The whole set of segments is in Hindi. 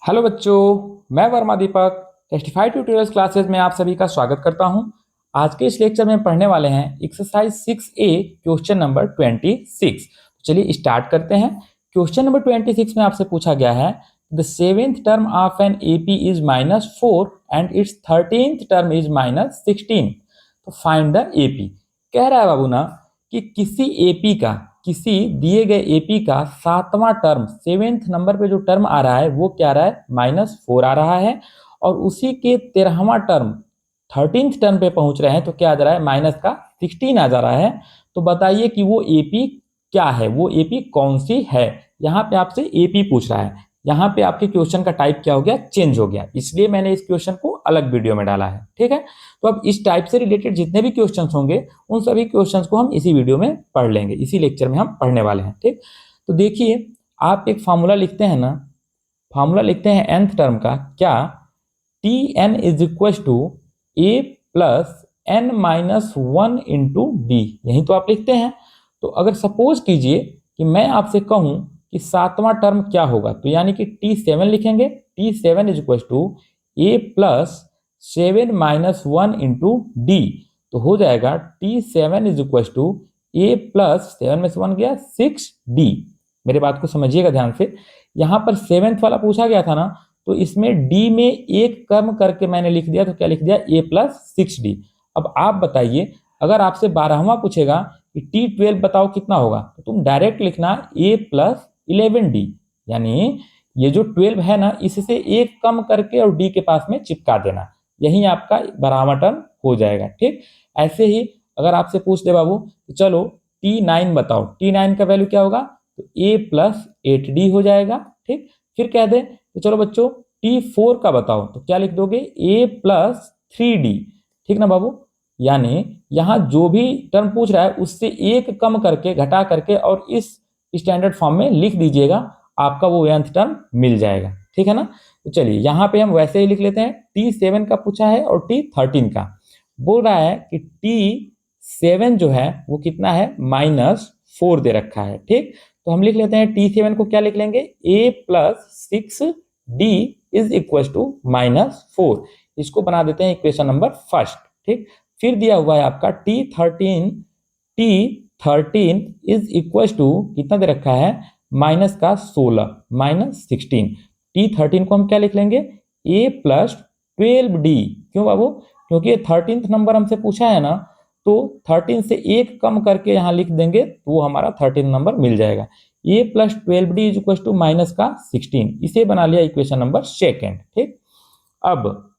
हेलो बच्चों, मैं वर्मा दीपक टेस्टिफाई ट्यूटोरियल्स क्लासेस में आप सभी का स्वागत करता हूं। आज के इस लेक्चर में पढ़ने वाले हैं एक्सरसाइज 6A क्वेश्चन नंबर 26। चलिए स्टार्ट करते हैं। क्वेश्चन नंबर 26 में आपसे पूछा गया है the seventh term of an AP is -4 and it's 13th term is -16। तो फाइंड द एपी। कह रहा है बाबू ना कि किसी दिए गए एपी का सातवां टर्म, सेवेंथ नंबर पे जो टर्म आ रहा है वो क्या आ रहा है, -4 आ रहा है, और उसी के 13वां टर्म 13th टर्म पे पहुंच रहे हैं तो क्या आ जा रहा है, -16 आ जा रहा है। तो बताइए कि वो एपी क्या है, वो एपी कौन सी है। यहाँ पे आपसे एपी पूछ रहा है। यहाँ पे आपके क्वेश्चन का टाइप क्या हो गया, चेंज हो गया, इसलिए मैंने इस क्वेश्चन को अलग वीडियो में डाला है। ठीक है, तो अब इस टाइप से रिलेटेड जितने भी क्वेश्चंस होंगे उन सभी क्वेश्चंस को हम इसी वीडियो में पढ़ लेंगे, इसी लेक्चर में हम पढ़ने वाले हैं। ठीक, तो देखिए आप एक फार्मूला लिखते हैं ना, फार्मूला लिखते हैं nth टर्म का, क्या T N is equal to A plus N minus one into D, यही तो आप लिखते हैं। तो अगर सपोज कीजिए कि मैं आपसे कहूं कि सातवां टर्म क्या होगा, तो यानी कि T7 लिखेंगे। T7 is equal to A plus 7 minus one into D, तो हो जाएगा T7 is equal to A plus 7 में से 1 गया 6D। मेरे बात को समझिएगा ध्यान से, यहाँ पर सेवेंथ वाला पूछा गया था ना, तो इसमें डी में एक कम करके मैंने लिख दिया, तो क्या लिख दिया, ए प्लस 6D। अब आप बताइए, अगर आपसे 12वां पूछेगा कि T12 बताओ कितना होगा, तो तुम डायरेक्ट लिखना ए प्लस 11D, यानी ये जो 12 है ना, इससे एक कम करके और डी के पास में चिपका देना, यही आपका 12वां टर्म हो जाएगा। ठीक, ऐसे ही अगर आपसे पूछ दे बाबू चलो T9 बताओ, T9 का वैल्यू क्या होगा, तो ए प्लस 8D हो जाएगा। ठीक, फिर कह दे तो चलो बच्चों T4 का बताओ, तो क्या लिख दोगे, ए प्लस 3D। ठीक ना बाबू, यानी यहाँ जो भी टर्म पूछ रहा है उससे एक कम करके, घटा करके और इस स्टैंडर्ड फॉर्म में लिख दीजिएगा, आपका वो nth टर्म मिल जाएगा। ठीक है ना, तो चलिए यहाँ पे हम वैसे ही लिख लेते हैं। T7 का पूछा है और T13 का बोल रहा है कि T7 जो है वो कितना है, -4 दे रखा है। ठीक, तो हम लिख लेते हैं T7 को, क्या लिख लेंगे, A plus 6D is equal to -4। इसको बना देते हैं इक्वेशन नंबर फर्स्ट। ठीक, फिर दिया हुआ है आपका T13 इज इक्वल टू कितना दे रखा है, -16 -16। T13 को हम क्या लिख लेंगे, ए प्लस 12D। क्यों बाबू, क्योंकि ये 13th नंबर हमसे पूछा है ना, तो 13 से एक कम करके यहाँ लिख देंगे तो वो हमारा 13 नंबर मिल जाएगा। A plus 12D is equal to -16, इसे बना लिया इक्वेशन नंबर सेकेंड। ठीक, अब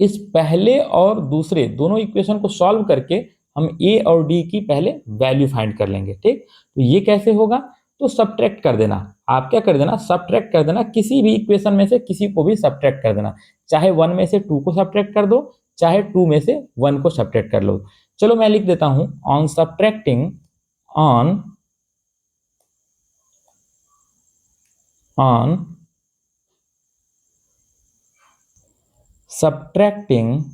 इस पहले और दूसरे दोनों इक्वेशन को सॉल्व करके हम ए और डी की पहले वैल्यू फाइंड कर लेंगे। ठीक, तो ये कैसे होगा, तो सब्ट्रैक्ट कर देना। आप क्या कर देना, सब्ट्रैक्ट कर देना, किसी भी इक्वेशन में से किसी को भी सब्ट्रैक्ट कर देना, चाहे 1 में से 2 को सब्ट्रैक्ट कर दो, चाहे 2 में से 1 को सब्ट्रैक्ट कर लो। चलो मैं लिख देता हूं, on subtracting on subtracting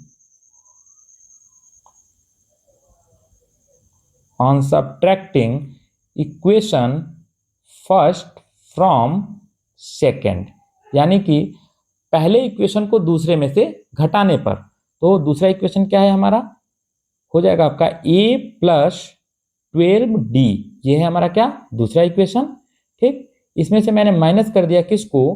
equation first from second, यानी कि पहले इक्वेशन को दूसरे में से घटाने पर, तो दूसरा इक्वेशन क्या है हमारा, हो जाएगा आपका ए प्लस 12D, ये है हमारा क्या, दूसरा इक्वेशन। ठीक, इसमें से मैंने माइनस कर दिया किसको,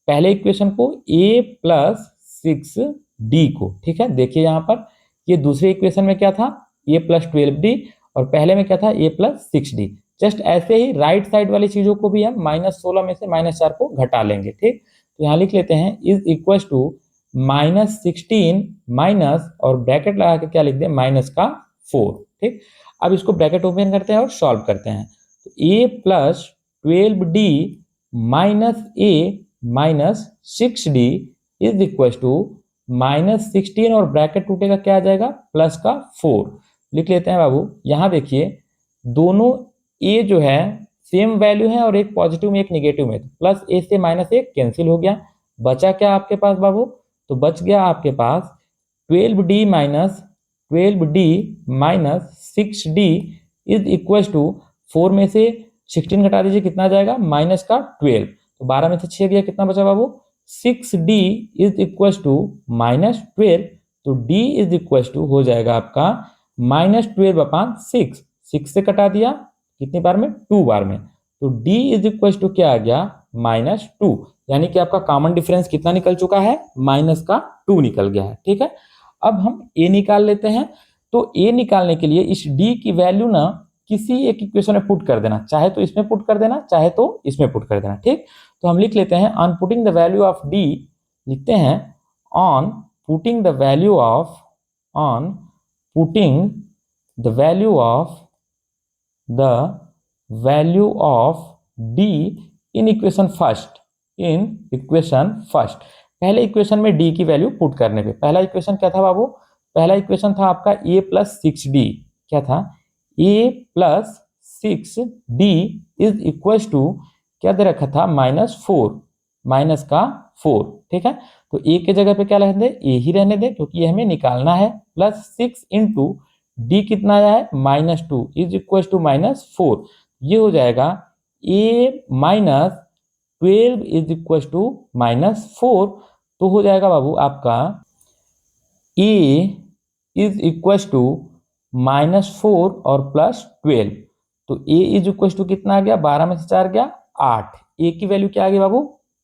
पहले इक्वेशन को, ए प्लस 6D को। ठीक है, देखिए यहाँ पर ये दूसरे इक्वेशन में क्या था, ए प्लस 12D, और पहले में क्या था, ए प्लस 6D। जस्ट ऐसे ही राइट साइड वाली चीजों को भी हम -16 में से -4 को घटा लेंगे। ठीक, तो यहाँ लिख लेते हैं इज इक्वल टू -16 माइनस, और ब्रैकेट लगा के क्या लिख दें, -4। ठीक, अब इसको ब्रैकेट ओपन करते हैं और सॉल्व करते हैं, तो A plus 12D minus A minus 6D is equal to -16, और ब्रैकेट टूटेगा क्या आ जाएगा, +4 लिख लेते हैं बाबू। यहाँ देखिए दोनों ए जो है सेम वैल्यू है, और एक पॉजिटिव में एक निगेटिव में, प्लस ए से -1 कैंसिल हो गया, बचा क्या आपके पास बाबू, तो बच गया आपके पास 12D minus 6D is equal to 4 में से 16 घटा दीजिए, कितना आ जाएगा, -12, तो 12 में से 6 गया, कितना बचा बाबू, 6d इज इक्वल टू -12, तो d इज इक्वल टू हो जाएगा आपका -12/6। 6 से कटा दिया कितनी बार में, 2 बार में, तो d इज इक्वल टू क्या आ गया, -2, यानी कि आपका कॉमन डिफरेंस कितना निकल चुका है, -2 निकल गया है। ठीक है, अब हम a निकाल लेते हैं। तो a निकालने के लिए इस d की वैल्यू ना किसी एक इक्वेशन में पुट कर देना, चाहे तो इसमें पुट कर देना, चाहे तो इसमें पुट कर देना। ठीक, तो हम लिख लेते हैं on putting the value of d, लिखते हैं on putting the value of, on putting the value of, the value of d in equation first, in equation first. पहले इक्वेशन में d की वैल्यू पुट करने पे, पहला इक्वेशन क्या था बाबू, पहला इक्वेशन था आपका a प्लस 6d, क्या था, a plus 6d is equal to क्या दे रखा था, -4, -4। ठीक है, तो a के जगह पे क्या रहने दे, a ही रहने दे, क्योंकि ये हमें निकालना है। प्लस 6 इंटू d कितना आया है, -2 इज इक्वल टू -4, ये हो जाएगा a minus 12 is equal to -4, तो हो जाएगा बाबू आपका a इज इक्वल टू -4 और +12, तो a इज इक्वल टू कितना आ गया, 12 में से 4 गया 8, a की वैल्यू क्या आ गई बाबू,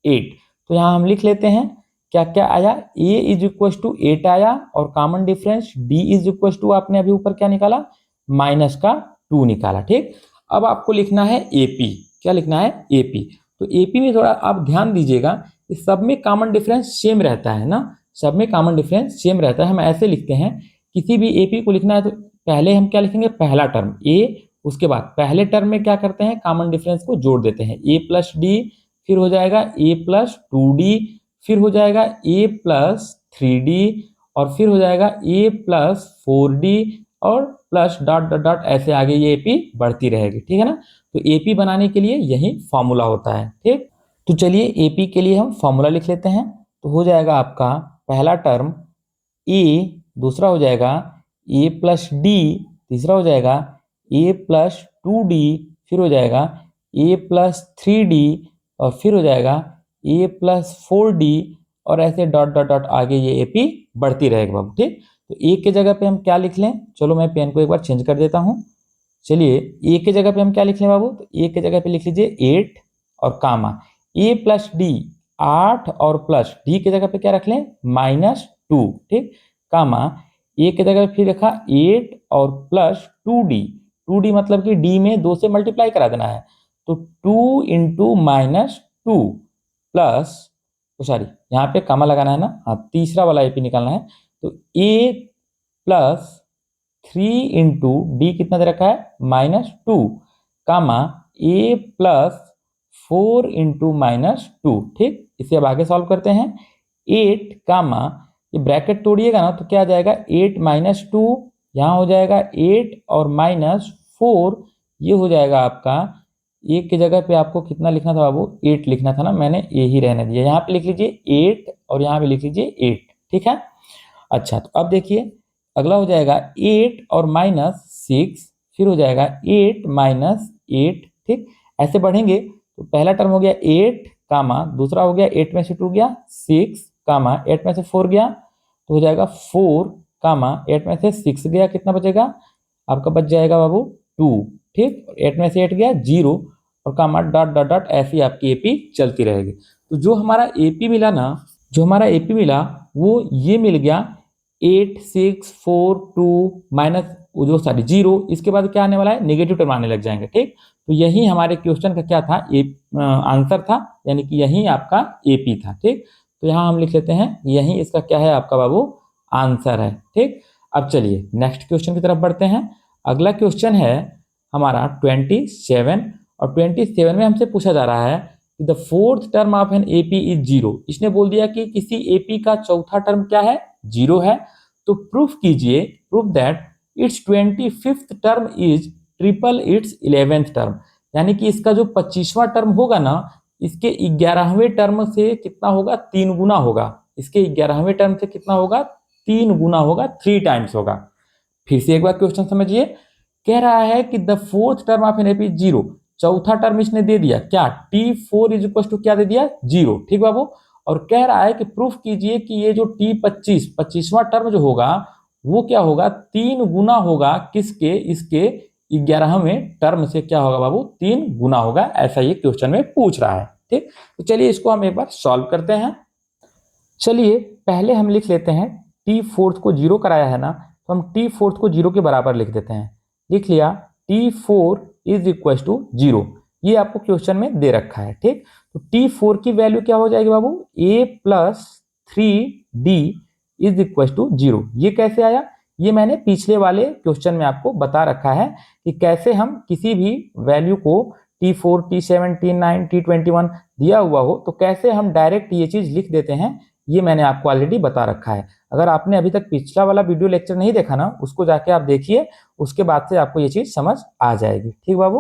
8। तो यहाँ हम लिख लेते हैं क्या क्या आया, a इज इक्वल टू 8 आया, और common difference d is equal to आपने अभी ऊपर क्या निकाला, -2 निकाला। ठीक, अब आपको लिखना है AP, क्या लिखना है, AP। तो AP में थोड़ा आप ध्यान दीजिएगा, इस सब में कॉमन डिफरेंस सेम रहता है ना, सब में कॉमन डिफरेंस सेम रहता है। हम ऐसे लिखते हैं, किसी भी AP को लिखना है तो पहले हम क्या लिखेंगे, पहला टर्म a, उसके बाद पहले टर्म में क्या करते हैं, कॉमन डिफरेंस को जोड़ देते हैं, a प्लस d, फिर हो जाएगा a प्लस 2d, फिर हो जाएगा a प्लस 3d, और फिर हो जाएगा a प्लस 4d, और प्लस डॉट डॉट डॉट ऐसे आगे ये AP बढ़ती रहेगी। ठीक है ना, तो AP बनाने के लिए यही फॉर्मूला होता है। ठीक, तो चलिए AP के लिए हम फॉर्मूला लिख लेते हैं। तो हो जाएगा आपका पहला टर्म a, दूसरा हो जाएगा a प्लस d, तीसरा हो जाएगा a प्लस 2d, फिर हो जाएगा a प्लस 3d, और फिर हो जाएगा a प्लस 4d, और ऐसे डॉट डॉट डॉट आगे ये AP बढ़ती रहेगी बाबू। ठीक, तो a के जगह पे हम क्या लिख लें, चलो मैं पेन को एक बार चेंज कर देता हूँ। चलिए a के जगह पे हम क्या लिख लें बाबू, तो a के जगह पे लिख लीजिए 8 और कामा a प्लस d, 8 और प्लस d के जगह पे क्या रख लें, -2। ठीक, कामा a के जगह पे फिर रखा 8 और प्लस 2d, 2d मतलब कि d में 2 से मल्टीप्लाई करा देना है, तो 2 इंटू -2 प्लस, सॉरी यहाँ पे कामा लगाना है ना, हाँ तीसरा वाला AP निकालना है, तो a प्लस 3 इंटू डी कितना दे रखा है, -2, कामा a प्लस 4 इंटू -2। ठीक, इसे अब आगे सॉल्व करते हैं, 8 कामा, ये ब्रैकेट तोड़िएगा ना तो क्या आ जाएगा, 8 -2, यहाँ हो जाएगा 8 और -4, ये हो जाएगा आपका, एक की जगह पे आपको कितना लिखना था बाबू, 8 लिखना था ना, मैंने ए ही रहने दिया, यहाँ पे लिख लीजिए 8 और यहाँ पे लिख लीजिए 8। ठीक है, अच्छा तो अब देखिए अगला हो जाएगा 8 और -6, फिर हो जाएगा 8 -8। ठीक, ऐसे बढ़ेंगे तो पहला टर्म हो गया 8 कामा, दूसरा हो गया 8 में से 2 गया 6 कामा, 8 में से 4 गया तो हो जाएगा 4 कामा, 8 में से 6 गया, कितना बचेगा आपका, बच जाएगा बाबू 2। ठीक, 8 में से 8 गया 0, और कामा डॉट डॉट डॉट ऐसी आपकी AP चलती रहेगी। तो जो हमारा AP मिला ना, जो हमारा AP मिला वो ये मिल गया 8 6 4 2 माइनस जो सॉरी 0, इसके बाद क्या आने वाला है, नेगेटिव टर्म आने लग जाएंगे। ठीक, तो यही हमारे क्वेश्चन का क्या था, आंसर था, यानी कि यही आपका AP था। ठीक, तो यहाँ हम लिख लेते हैं यही इसका क्या है आपका बाबू, आंसर है। ठीक, अब चलिए नेक्स्ट क्वेश्चन की तरफ बढ़ते हैं। अगला क्वेश्चन है हमारा 27, और 27 में हमसे पूछा जा रहा है कि the fourth term of an AP is 0। इसने बोल दिया कि किसी AP का चौथा टर्म क्या है, 0 है। तो प्रूफ कीजिए, proof that it's 25th term is triple it's 11th term, यानी कि इसका जो 25वां टर्म होगा ना, इसके 11वें टर्म से कितना होगा, 3 गुना होगा। इसके 11वें टर्म से कितना होगा, 3 गुना होगा, 3 टाइम्स होगा। फिर से एक बार क्वेश्चन समझिए, कह रहा है कि the fourth term of an AP 0, चौथा टर्म इसने दे दिया क्या, T4 इज इक्वल टू क्या दे दिया, 0। ठीक बाबू, और कह रहा है कि प्रूफ कीजिए कि ये जो T25 25वां टर्म जो होगा वो क्या होगा, 3 गुना होगा किसके, इसके 11वें टर्म से क्या होगा बाबू, 3 गुना होगा, ऐसा ये क्वेश्चन में पूछ रहा है। ठीक, तो चलिए इसको हम एक बार सॉल्व करते हैं। चलिए पहले हम लिख लेते हैं, T4 को 0 कराया है ना, तो हम T4 को 0 के बराबर लिख देते हैं। लिख लिया, T4 इज इक्वल टू 0, ये आपको क्वेश्चन में दे रखा है। ठीक, तो T4 की वैल्यू क्या हो जाएगी बाबू, a plus 3d is equal to 0। ये कैसे आया, ये मैंने पिछले वाले क्वेश्चन में आपको बता रखा है कि कैसे हम किसी भी वैल्यू को T4, T7, T9, T21 दिया हुआ हो तो कैसे हम डायरेक्ट ये चीज लिख देते हैं, ये मैंने आपको ऑलरेडी बता रखा है। अगर आपने अभी तक पिछला वाला वीडियो लेक्चर नहीं देखा ना, उसको जाके आप देखिए, उसके बाद से आपको ये चीज समझ आ जाएगी। ठीक बाबू,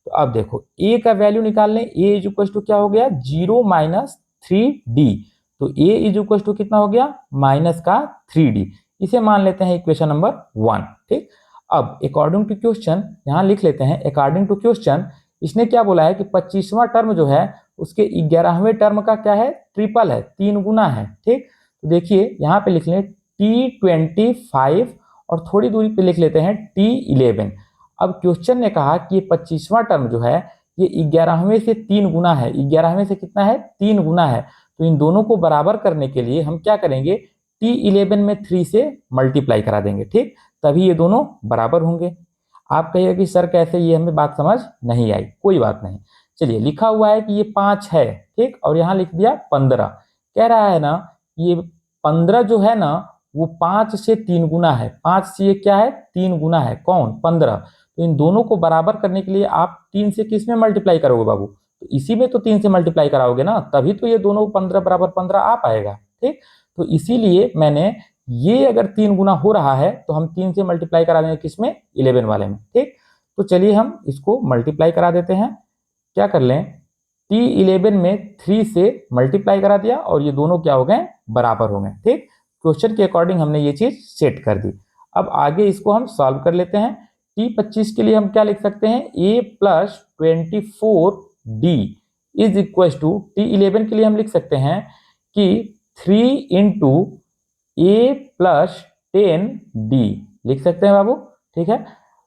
तो अब देखो a का वैल्यू निकाल लें, a इज इक्वल टू क्या हो गया, 0 माइनस 3d, तो a इज इक्वल टू कितना हो गया, माइनस का 3d, इसे मान लेते हैं इक्वेशन नंबर 1। ठीक, अब अकॉर्डिंग टू क्वेश्चन यहां लिख लेते हैं, अकॉर्डिंग टू क्वेश्चन इसने क्या बोला है कि 25वां टर्म जो है उसके 11वें टर्म का क्या है, ट्रिपल है, 3 गुना है। ठीक, तो देखिए यहाँ पे लिख लें T25 और थोड़ी दूरी पे लिख लेते हैं T11। अब क्वेश्चन ने कहा कि ये 25वां टर्म जो है ये 11वें से 3 गुना है, 11वें से कितना है, 3 गुना है, तो इन दोनों को बराबर करने के लिए हम क्या करेंगे, T11 में 3 से मल्टीप्लाई करा देंगे। ठीक, तभी ये दोनों बराबर होंगे। आप कहिएगा कि सर कैसे, ये हमें बात समझ नहीं आई, कोई बात नहीं। चलिए लिखा हुआ है कि ये 5 है, ठीक, और यहाँ लिख दिया 15। कह रहा है ना ये 15 जो है ना वो 5 से 3 गुना है, 5 से ये क्या है, 3 गुना है, कौन, 15। तो इन दोनों को बराबर करने के लिए आप 3 से किस में मल्टीप्लाई करोगे बाबू, तो इसी में तो 3 से मल्टीप्लाई कराओगे ना, तभी तो ये दोनों 15 बराबर 15 आ पाएगा। ठीक, तो इसीलिए मैंने ये अगर 3 गुना हो रहा है तो हम 3 से मल्टीप्लाई करा देंगे किसमें, 11 वाले में। ठीक, तो चलिए हम इसको मल्टीप्लाई करा देते हैं। क्या कर लें, T11 में 3 से मल्टीप्लाई करा दिया और ये दोनों क्या हो गए, बराबर हो गए। ठीक, क्वेश्चन के अकॉर्डिंग हमने ये चीज सेट कर दी। अब आगे इसको हम सॉल्व कर लेते हैं। T25 के लिए हम क्या लिख सकते हैं, a plus 24d is equal to, T11 के लिए हम लिख सकते हैं कि 3 इंटू a प्लस 10d लिख सकते हैं बाबू। ठीक है,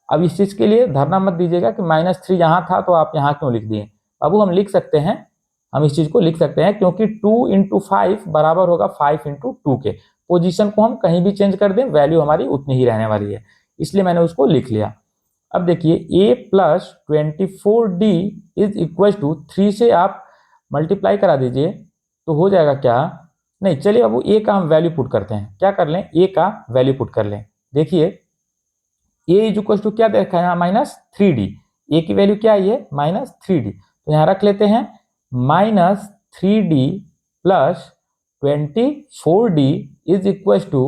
अब इस चीज के लिए धरना मत दीजिएगा कि -3 यहाँ था तो आप यहाँ क्यों लिख दिए बाबू, हम लिख सकते हैं, हम इस चीज को लिख सकते हैं क्योंकि 2 इंटू 5 बराबर होगा 5 इंटू 2 के। पोजीशन को हम कहीं भी चेंज कर दें वैल्यू हमारी उतनी ही रहने वाली है, इसलिए मैंने उसको लिख लिया। अब देखिए a plus 24d is equal to 3 से आप मल्टीप्लाई करा दीजिए तो हो जाएगा क्या, नहीं चलिए बाबू a का हम वैल्यू पुट करते हैं। क्या कर लें, a का वैल्यू पुट कर लें। देखिए a इज इक्वल टू क्या देखा है यहाँ, -3d, a की वैल्यू क्या आई है, -3d, तो यहाँ रख लेते हैं -3d plus 24d is equal to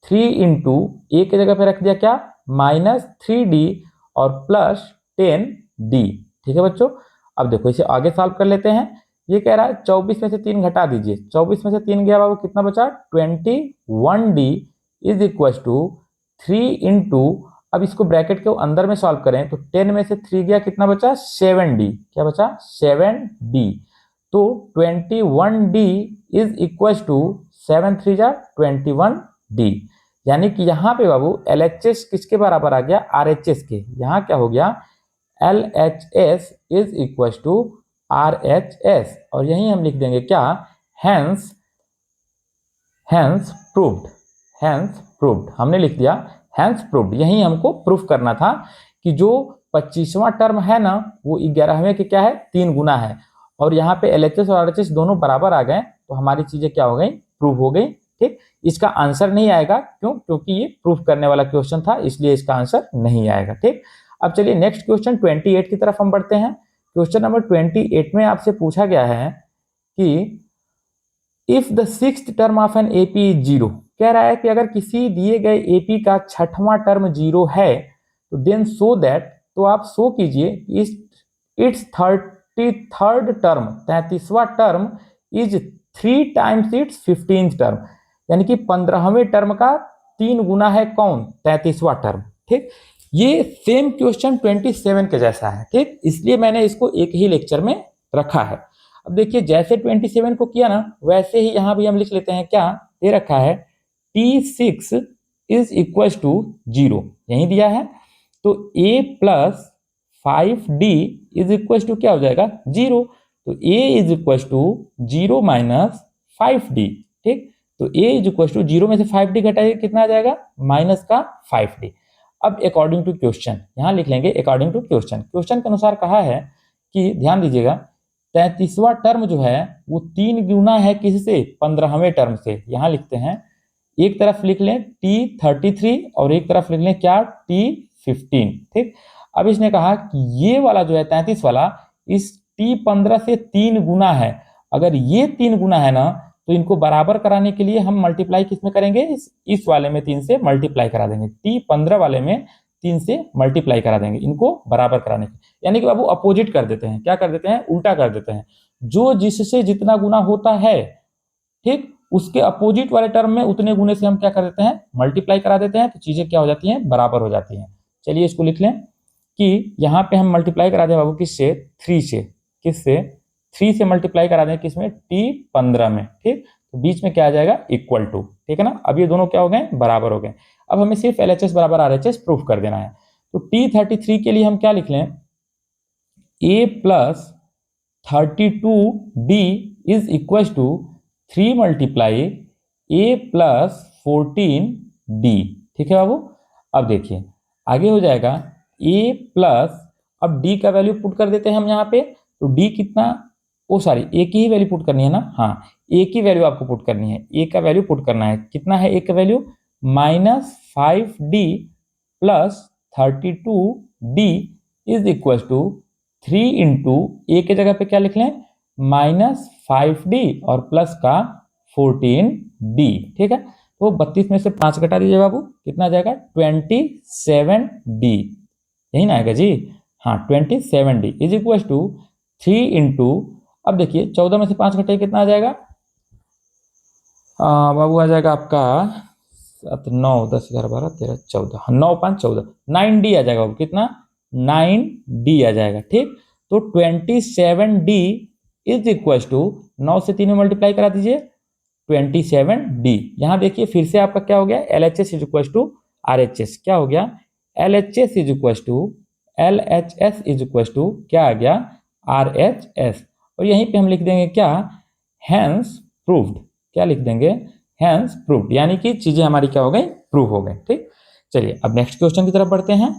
3 into A की जगह पे रख दिया क्या, -3d और प्लस 10d। ठीक है बच्चों, अब देखो इसे आगे सॉल्व कर लेते हैं। ये कह रहा है 24 में से 3 घटा दीजिए, 24 में से 3 गया बाबू, कितना बचा, 21d is equal to 3 into, अब इसको ब्रैकेट के अंदर में सॉल्व करें तो 10 में से 3 गया, कितना बचा, 7d, क्या बचा, 7d, तो 21d इज इक्वल टू 7 3 जा 21d, यानी कि यहाँ पे बाबू LHS किसके बराबर आ गया, RHS के। यहाँ क्या हो गया, LHS is equal to RHS, और यही हम लिख देंगे क्या, हैंस प्रूव्ड, हैंस प्रूव्ड, हमने लिख दिया हैंस प्रूव्ड। यही हमको प्रूफ करना था कि जो 25वां टर्म है ना वो 11वें के क्या है, 3 गुना है, और यहाँ पे LHS और RHS दोनों बराबर आ गए तो हमारी चीजें क्या हो गई, प्रूफ हो गई। ठीक, इसका आंसर नहीं आएगा, क्यों, क्योंकि ये प्रूफ करने वाला क्वेश्चन था, इसलिए इसका आंसर नहीं आएगा। ठीक, अब चलिए नेक्स्ट क्वेश्चन 28 की तरफ हम बढ़ते हैं। क्वेश्चन नंबर 28 में आपसे पूछा गया है कि if the 6th term of an AP is 0, कह रहा है कि अगर किसी दिए गए AP का 6वां टर्म 0 है तो देन सो दैट, तो आप सो कीजिए इट्स 33rd टर्म, 33वां term is 3 times it's 15th term, यानी कि 15वें टर्म का 3 गुना है कौन, 33वां टर्म। ठीक, ये सेम क्वेश्चन 27 के जैसा है। ठीक, इसलिए मैंने इसको एक ही लेक्चर में रखा है। अब देखिए जैसे 27 को किया ना वैसे ही यहाँ भी हम लिख लेते हैं, क्या दे रखा है, T6 इज इक्वल टू 0, यही दिया है। तो a plus 5d is equal to क्या हो जाएगा, 0। तो a is equal to 0 minus 5d। ठीक, तो a इज इक्वल टू 0 में से 5d घटाइए, कितना आ जाएगा, माइनस का 5d। अब अकॉर्डिंग टू क्वेश्चन यहाँ लिख लेंगे, अकॉर्डिंग टू क्वेश्चन। क्वेश्चन के अनुसार कहा है कि ध्यान दीजिएगा 33वां टर्म जो है वो 3 गुना है किससे, 15वें टर्म से। यहाँ लिखते हैं, एक तरफ लिख लें T33 और एक तरफ लिख लें क्या, T15। ठीक, अब इसने कहा कि ये वाला जो है 33 वाला इस T15 से 3 गुना है। अगर ये 3 गुना है ना तो इनको बराबर कराने के लिए हम मल्टीप्लाई किसमें करेंगे, इस वाले में 3 से मल्टीप्लाई करा देंगे, T15 वाले में 3 से मल्टीप्लाई करा देंगे इनको बराबर कराने के। यानी कि बाबू अपोजिट कर देते हैं, क्या कर देते हैं, उल्टा कर देते हैं। जो जिससे जितना गुना होता है, ठीक, उसके अपोजिट वाले टर्म में उतने गुने से हम क्या कर देते हैं, मल्टीप्लाई करा देते हैं, तो चीजें क्या हो जाती हैं, बराबर हो जाती हैं। चलिए इसको लिख लें कि यहाँ पे हम मल्टीप्लाई करा दें बाबू किससे, 3 से, किससे, 3 से मल्टीप्लाई करा दें किसमें, T15 में। ठीक, तो बीच में क्या आ जाएगा, इक्वल टू। ठीक है ना, अब ये दोनों क्या हो गए, बराबर हो गए। अब हमें सिर्फ LHS बराबर RHS प्रूफ कर देना है। तो T33 के लिए हम क्या लिख लें, a plus 32d is equal to 3 multiply a plus 14d। ठीक है बाबू, अब देखिए आगे हो जाएगा a प्लस, अब d का वैल्यू पुट कर देते हैं हम यहाँ पे। तो d कितना, ओ सॉरी a की ही वैल्यू पुट करनी है ना, हाँ a की वैल्यू आपको पुट करनी है, a का वैल्यू पुट करना है, कितना है a का value, -5d plus 32d is equal to 3 into A के जगह पे क्या लिख लें, -5d और प्लस का 14d। ठीक है, तो 32 में से 5 घटा दीजिए बाबू, कितना आ जाएगा, 27d, यही ना आएगा जी, हाँ 27d is equal to 3 into, अब देखिए 14 में से 5 घटाइए, कितना आ जाएगा बाबू, आ जाएगा आपका 9 10 11 12 13 14, 9 5 14, 9d आ जाएगा बाबू, कितना, 9d आ जाएगा। ठीक, तो 27d इज इक्वल टू 9 से 3 में मल्टीप्लाई करा दीजिए, 27d। यहाँ देखिए फिर से आपका क्या हो गया, LHS is equal to RHS, क्या हो गया, LHS इज इक्वल टू क्या आ गया, RHS। और यहीं पे हम लिख देंगे क्या, हैंस प्रूव्ड, क्या लिख देंगे, हैंस प्रूव्ड, यानी कि चीजें हमारी क्या हो गई, प्रूव हो गई। ठीक, चलिए अब नेक्स्ट क्वेश्चन की तरफ बढ़ते हैं।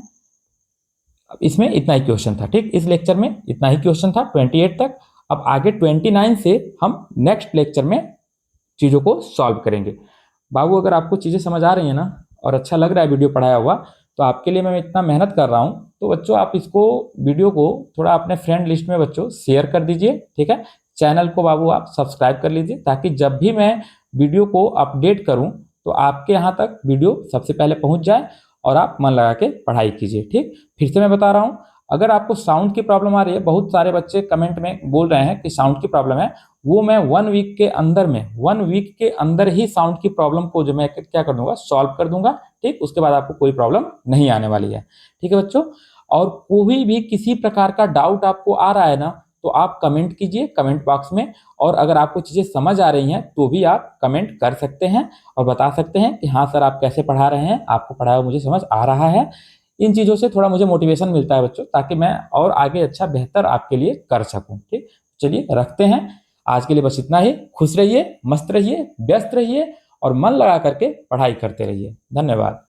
अब इसमें इतना ही क्वेश्चन था, ठीक, इस लेक्चर में इतना ही क्वेश्चन था 28 तक। अब आगे 29 से हम नेक्स्ट लेक्चर में चीज़ों को सॉल्व करेंगे। बाबू अगर आपको चीज़ें समझ आ रही हैं ना और अच्छा लग रहा है वीडियो पढ़ाया हुआ, तो आपके लिए मैं इतना मेहनत कर रहा हूँ, तो बच्चों आप इसको वीडियो को थोड़ा अपने फ्रेंड लिस्ट में बच्चों शेयर कर दीजिए। ठीक है, चैनल को बाबू आप सब्सक्राइब कर लीजिए, ताकि जब भी मैं वीडियो को अपडेट करूँ तो आपके यहाँ तक वीडियो सबसे पहले पहुँच जाए और आप मन लगा के पढ़ाई कीजिए। ठीक, फिर से मैं बता रहा हूँ, अगर आपको साउंड की प्रॉब्लम आ रही है, बहुत सारे बच्चे कमेंट में बोल रहे हैं कि साउंड की प्रॉब्लम है, वो मैं 1 वीक के अंदर ही साउंड की प्रॉब्लम को जो मैं क्या कर दूंगा, सॉल्व कर दूंगा। ठीक, उसके बाद आपको कोई प्रॉब्लम नहीं आने वाली है। ठीक है बच्चों, और कोई भी किसी प्रकार का डाउट आपको आ रहा है ना, तो आप कमेंट कीजिए कमेंट बॉक्स में, और अगर आपको चीज़ें समझ आ रही हैं तो भी आप कमेंट कर सकते हैं और बता सकते हैं कि हाँ सर आप कैसे पढ़ा रहे हैं, आपको पढ़ाया हुआ मुझे समझ आ रहा है। इन चीज़ों से थोड़ा मुझे मोटिवेशन मिलता है बच्चों, ताकि मैं और आगे अच्छा बेहतर आपके लिए कर सकूं। ठीक, चलिए रखते हैं, आज के लिए बस इतना ही। खुश रहिए, मस्त रहिए, व्यस्त रहिए और मन लगा करके पढ़ाई करते रहिए। धन्यवाद।